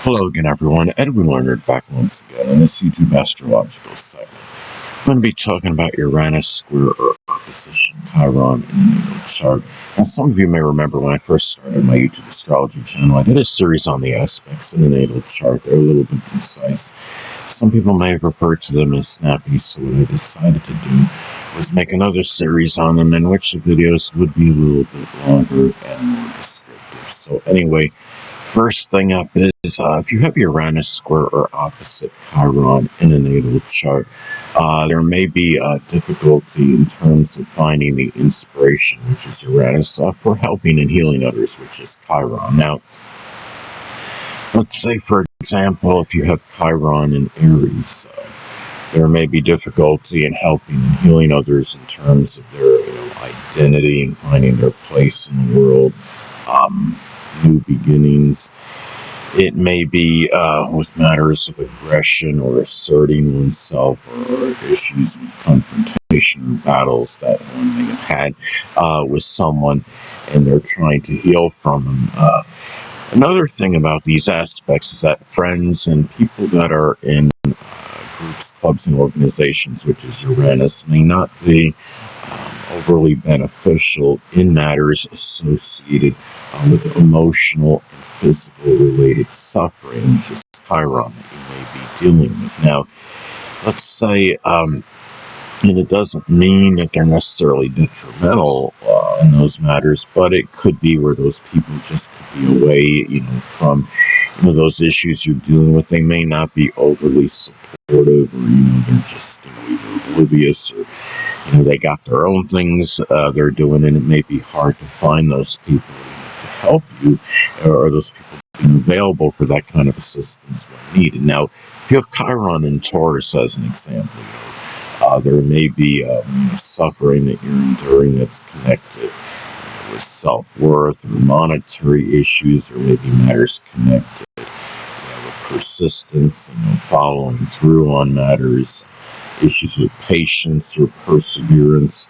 Hello again, everyone. Edwin Leonard back once again in this YouTube astrological segment. I'm going to be talking about Uranus square or opposition Chiron in the natal chart. Now, some of you may remember when I first started my YouTube astrology channel, I did a series on the aspects in the natal chart. They're a little bit concise. Some people may have referred to them as snappy, so what I decided to do was make another series on them in which the videos would be a little bit longer and more descriptive. So anyway, first thing up is if you have Uranus square or opposite Chiron in a natal chart, there may be difficulty in terms of finding the inspiration, which is Uranus, for helping and healing others, which is Chiron. Now, let's say, for example, if you have Chiron in Aries, there may be difficulty in helping and healing others in terms of their identity and finding their place in the world, new beginnings. It may be with matters of aggression or asserting oneself, or issues with confrontation or battles that one may have had with someone and they're trying to heal from them. Another thing about these aspects is that friends and people that are in groups, clubs, and organizations, which is Uranus, may not be overly beneficial in matters associated with emotional and physical related suffering, which is Chiron, that you may be dealing with. Now, let's say, and it doesn't mean that they're necessarily detrimental in those matters, but it could be where those people just could be away, from those issues you're dealing with. They may not be overly supportive, or they're just either oblivious, or they got their own things they're doing, and it may be hard to find those people to help you, or those people being available for that kind of assistance when needed. Now, if you have Chiron in Taurus as an example, there may be suffering that you're enduring that's connected with self-worth or monetary issues, or maybe matters connected with persistence, following through on matters, issues with patience or perseverance.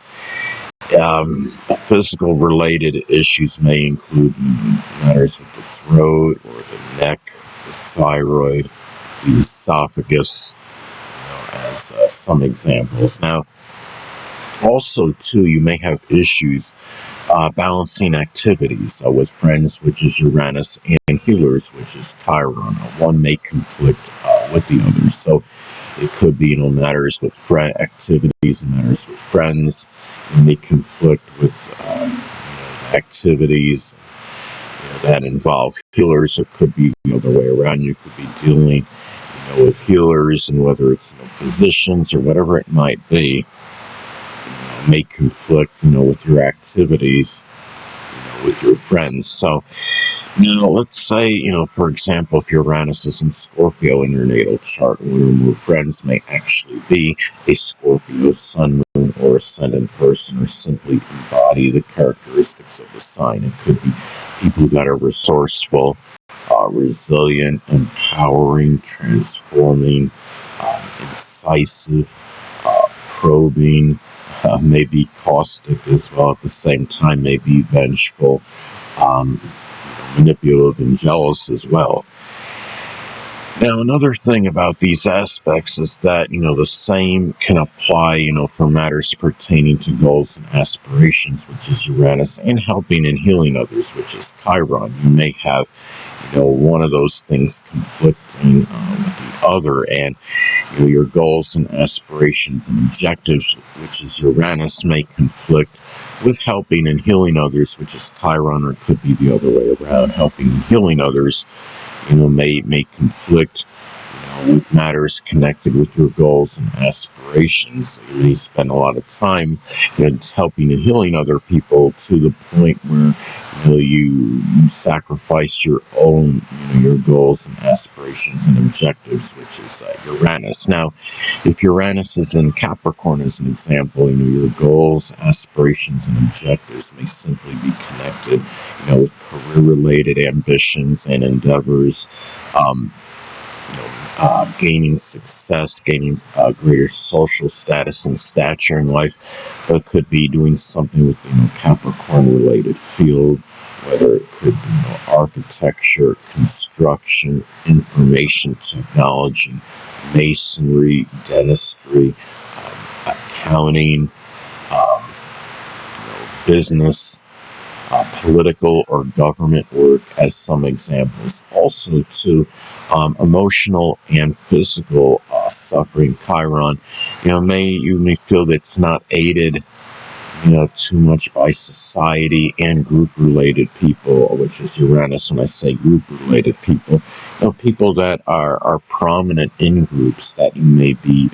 Physical related issues may include matters with the throat or the neck, the thyroid, the esophagus, as some examples. Now, also, too, you may have issues balancing activities with friends, which is Uranus, and healers, which is Chiron. One may conflict with the other. So it could be, matters with activities and matters with friends. It may conflict with activities that involve healers. It could be the other way around. You could be dealing with healers, and whether it's physicians or whatever it might be, may conflict with your activities with your friends. So now let's say, for example, if Uranus is in Scorpio in your natal chart, one or more friends may actually be a Scorpio sun, moon, or ascendant person, or simply embody the characteristics of the sign. It could be people that are resourceful, resilient, empowering, transforming, incisive, probing, maybe caustic as well at the same time, maybe vengeful, manipulative, and jealous as well. Now, another thing about these aspects is that, the same can apply, for matters pertaining to goals and aspirations, which is Uranus, and helping and healing others, which is Chiron. You may have, one of those things conflicting with the other, and, your goals and aspirations and objectives, which is Uranus, may conflict with helping and healing others, which is Chiron, or it could be the other way around. Helping and healing others may conflict with matters connected with your goals and aspirations. You may spend a lot of time helping and healing other people to the point where you sacrifice your own your goals and aspirations and objectives, which is Uranus. Now, if Uranus is in Capricorn as an example, your goals, aspirations, and objectives may simply be connected with career-related ambitions and endeavors, gaining success, gaining greater social status and stature in life, but could be doing something with Capricorn-related field, whether it could be architecture, construction, information technology, masonry, dentistry, accounting, um, business, political or government work as some examples. Also, too, emotional and physical suffering. Chiron, you may feel that it's not aided, too much by society and group-related people, which is Uranus. When I say group-related people, people that are prominent in groups that you may be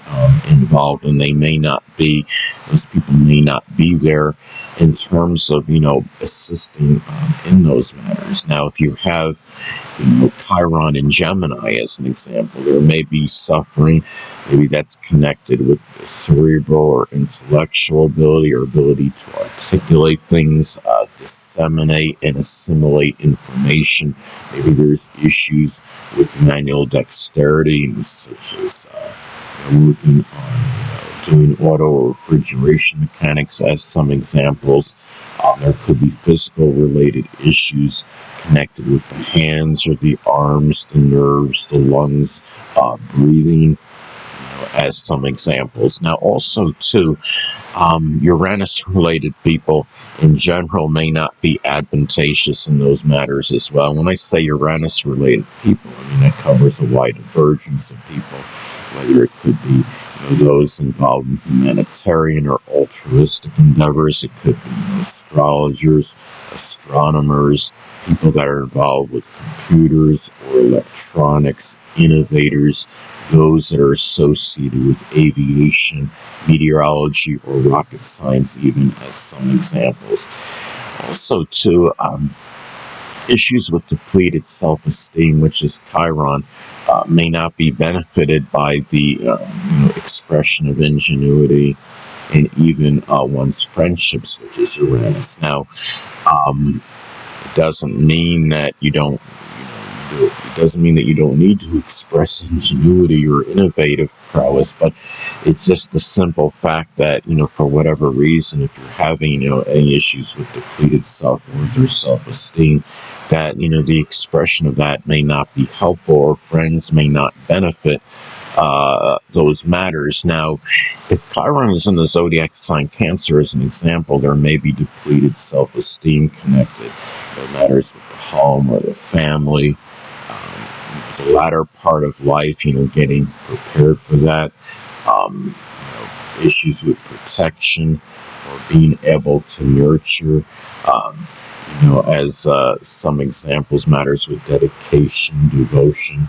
involved in. Those people may not be there in terms of, assisting in those matters. Now, if you have Chiron in Gemini, as an example, there may be suffering. Maybe that's connected with cerebral or intellectual ability or ability to articulate things, disseminate and assimilate information. Maybe there's issues with manual dexterity, such as working on doing auto or refrigeration mechanics as some examples. There could be physical related issues connected with the hands or the arms, the nerves, the lungs, breathing, as some examples. Now, also, too, Uranus-related people in general may not be advantageous in those matters as well. When I say Uranus-related people, that covers a wide divergence of people, whether it could be those involved in humanitarian or altruistic endeavors. It could be astrologers, astronomers, people that are involved with computers or electronics, innovators, those that are associated with aviation, meteorology, or rocket science, even as some examples. Also, too, issues with depleted self-esteem, which is Chiron, may not be benefited by the expression of ingenuity and even one's friendships, which is Uranus. Now, it doesn't mean that you don't. It doesn't mean that you don't need to express ingenuity or innovative prowess, but it's just the simple fact that, for whatever reason, if you're having, any issues with depleted self-worth or self-esteem, that, the expression of that may not be helpful, or friends may not benefit those matters. Now, if Chiron is in the zodiac sign Cancer, as an example, there may be depleted self-esteem connected. Matters with the home or the family, the latter part of life, getting prepared for that, issues with protection or being able to nurture, as some examples, matters with dedication, devotion.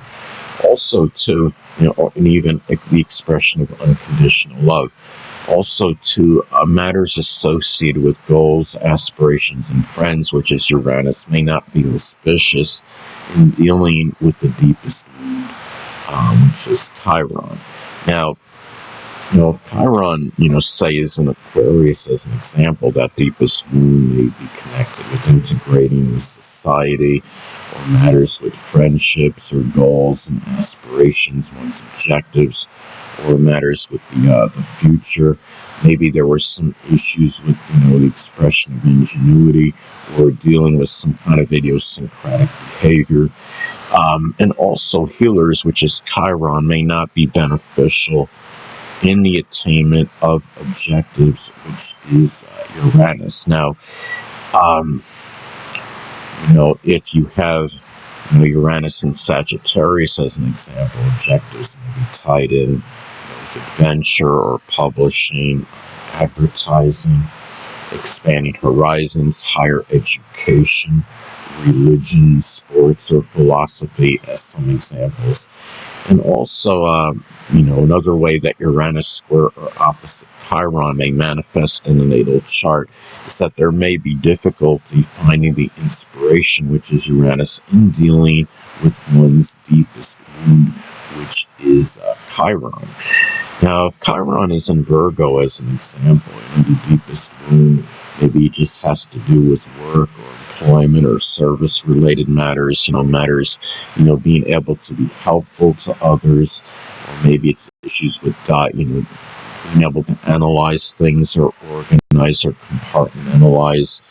Also, too, and even the expression of unconditional love. Also, to matters associated with goals, aspirations, and friends, which is Uranus, may not be auspicious in dealing with the deepest wound, which is Chiron. Now, if Chiron, say is an Aquarius, as an example, that deepest wound may be connected with integrating with society, or matters with friendships or goals and aspirations, one's objectives, or matters with the future. Maybe there were some issues with, the expression of ingenuity, or dealing with some kind of idiosyncratic behavior. And also healers, which is Chiron, may not be beneficial in the attainment of objectives, which is Uranus. Now, if you have Uranus in Sagittarius, as an example, objectives may be tied in with adventure or publishing, advertising, expanding horizons, higher education, religion, sports, or philosophy, as some examples. And also, another way that Uranus square or opposite Chiron may manifest in the natal chart is that there may be difficulty finding the inspiration, which is Uranus, in dealing with one's deepest wound, which is Chiron. Now, if Chiron is in Virgo, as an example, the deepest wound maybe it just has to do with work or employment or service-related matters, being able to be helpful to others, or maybe it's issues with, being able to analyze things or organize or compartmentalize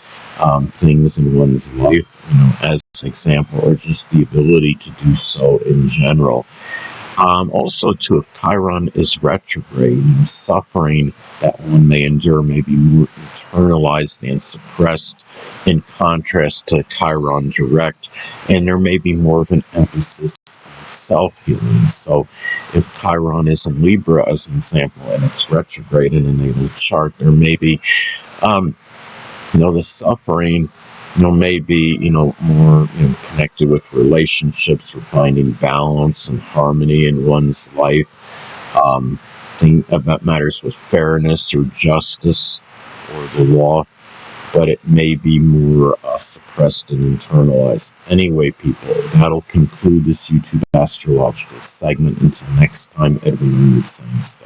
things in one's life, as an example, or just the ability to do so in general. Also, too, if Chiron is retrograde, suffering that one may endure may be more internalized and suppressed in contrast to Chiron direct, and there may be more of an emphasis on self-healing. So if Chiron is in Libra, as an example, and it's retrograde in a natal chart, there may be, the suffering, may be, more connected with relationships or finding balance and harmony in one's life. Thing about matters with fairness or justice or the law, but it may be more suppressed and internalized. Anyway, people, that'll conclude this YouTube astrological segment. Until next time, Edwin Leonard saying so.